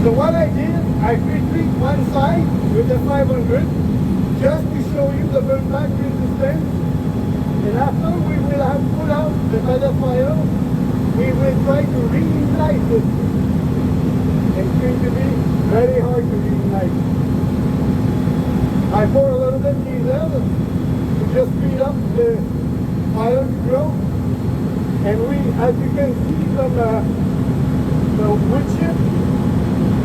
So what I did, I pre-treat one side with the 500 just to show you the burn back resistance. And after we will have put out the pellet fire, we will try to reignite it. It's going to be very hard to reignite. I pour a little bit of diesel to just speed up the fire to grow. And we, as you can see from the wood chip,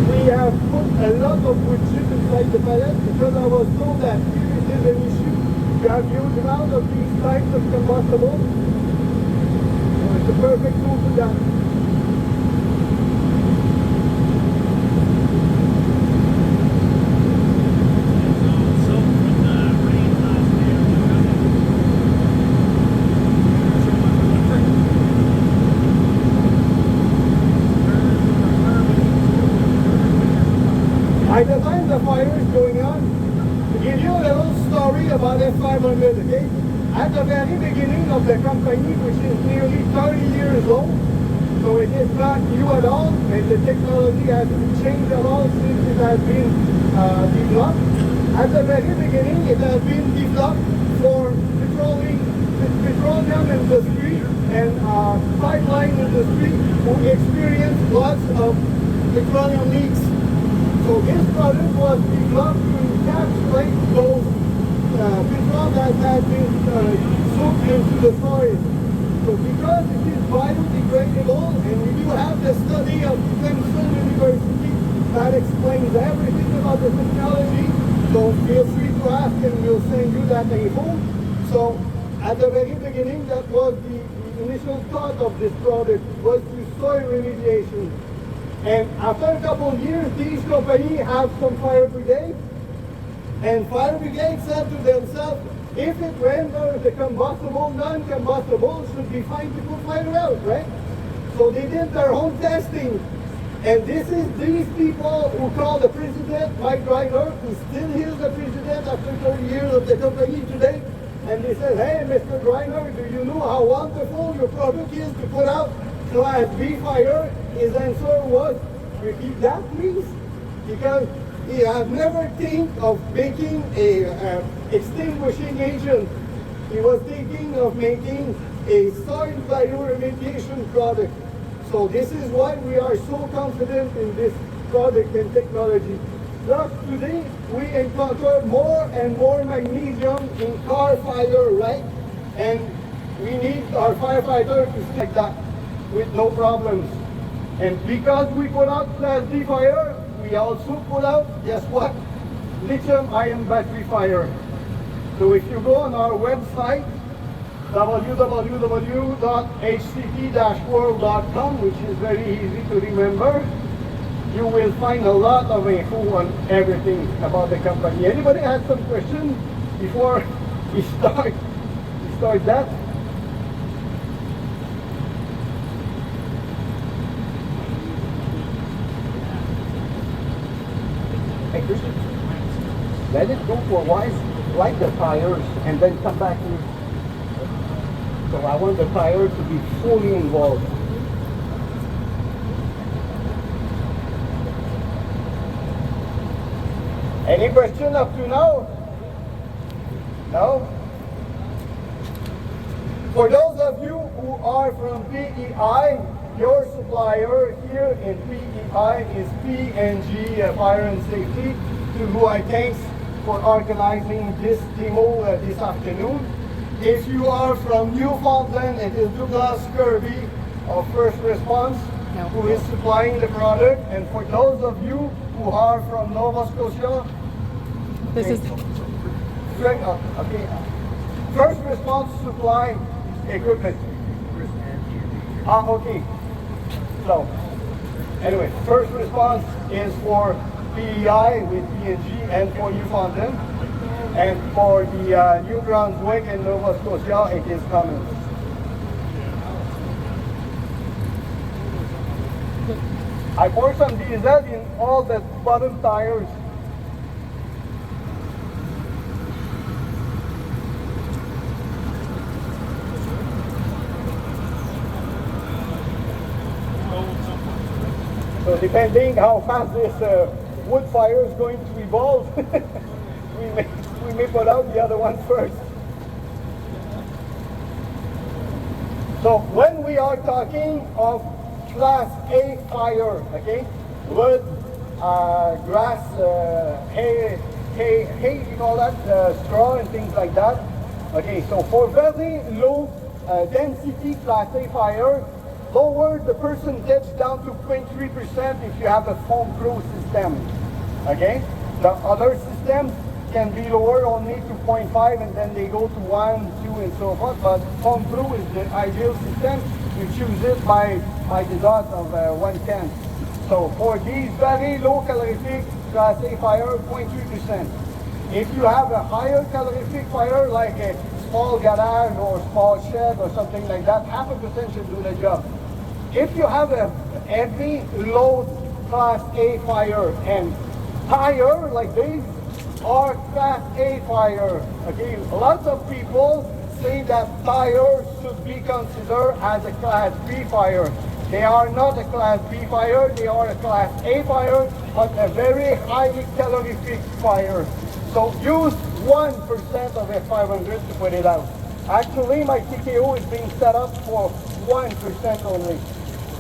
we have put a lot of wood chip inside the pellet because I was told that if it is an issue, you have huge amount of these types of combustible. So it's a perfect tool for that. By the time the fire is going on, to give you a little story about F500, okay? At the very beginning of the company, which is nearly 30 years old, so it is not new at all, and the technology has changed a lot since it has been developed. At the very beginning, it has been developed for petroleum industry and pipeline industry who experience lots of petroleum leaks. So this product was developed to encapsulate those petrol that had been soaked into the soil. So because it is biodegradable, and we do have the study of Clemson University that explains everything about the technology, so feel free to ask and we'll send you that info. So at the very beginning, that was the initial thought of this product, was to soil remediation. And after a couple of years, these companies have some fire brigade. And fire brigade said to themselves, if it renders the combustible non-combustible, should be fine to put fire out, right? So they did their own testing. And this is these people who call the president, Mike Reiner, who still is the president after 30 years of the company today. And they said, hey, Mr. Reiner, do you know how wonderful your product is to put out Class B fire? His answer was, repeat that please, because he had never think of making a extinguishing agent. He was thinking of making a soil bioremediation product. So this is why we are so confident in this product and technology. Thus today we encounter more and more magnesium in car fire, right? And we need our firefighter to stick that with no problems. And because we put out Class D fire, we also put out, guess what? Lithium-ion battery fire. So if you go on our website, www.hct-world.com, which is very easy to remember, you will find a lot of info on everything about the company. Anybody has some questions before we start that? Let it go for a while, light the tires, and then come back here. So I want the tire to be fully involved. Any question up to now? No? For those of you who are from PEI, your supplier here in PEI is P&G Fire and Safety, to who I thanks for organizing this demo this afternoon. If you are from Newfoundland, it is Douglas Kirby of First Response who is supplying the product. And for those of you who are from Nova Scotia, this is okay. First Response supply equipment. Okay. So, anyway, First Response is for PEI with P&G and for Newfoundland. And for the New Brunswick and Nova Scotia, it is Cummins. I poured some diesel in all the bottom tires. So depending how fast this wood fire is going to evolve, we may put out the other one first. So when we are talking of class A fire, okay, wood, grass, hay, you call that, straw and things like that. Okay, so for very low density class A fire, lower the percentage down to 0.3% if you have a foam pro system. Okay, the other systems can be lower only to 0.5 and then they go to 1, 2 and so forth, but foam pro is the ideal system. You choose it by the dot of 1/10. So for these very low calorific class A fire, 0.3%. If you have a higher calorific fire like a small garage or small shed or something like that, 0.5% should do the job. If you have a heavy load class A fire and higher like these are class A fire, okay, lots of people say that tires should be considered as a class B fire. They are not a class B fire, they are a class A fire, but a very highly calorific fire. So use 1% of F500 to put it out. Actually, my TKO is being set up for 1% only.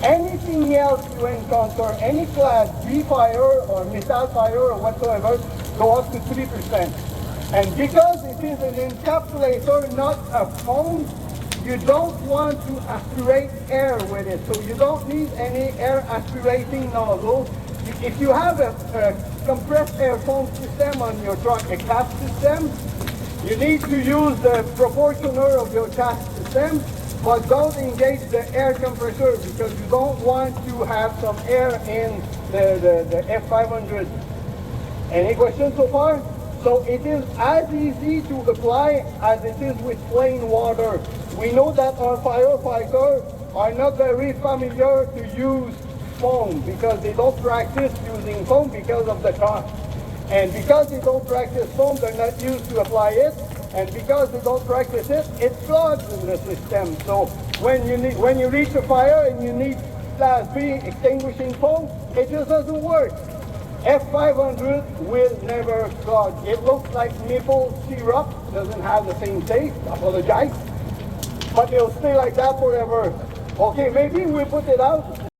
Anything else you encounter, any class B fire or missile fire or whatsoever, go up to 3%. And because it is an encapsulator, not a foam, you don't want to aspirate air with it. So you don't need any air aspirating nozzle. If you have a compressed air foam system on your truck, a cast system, you need to use the proportioner of your cast system, but don't engage the air compressor because you don't want to have some air in the F500. Any questions so far? So it is as easy to apply as it is with plain water. We know that our firefighters are not very familiar to use foam because they don't practice using foam because of the cost. And because they don't practice foam, they're not used to apply it. And because they don't practice it, it floods in the system. So when you reach a fire and you need class B extinguishing foam, it just doesn't work. F500 will never clog. It looks like maple syrup, doesn't have the same taste, apologize, but it'll stay like that forever. Okay, maybe we put it out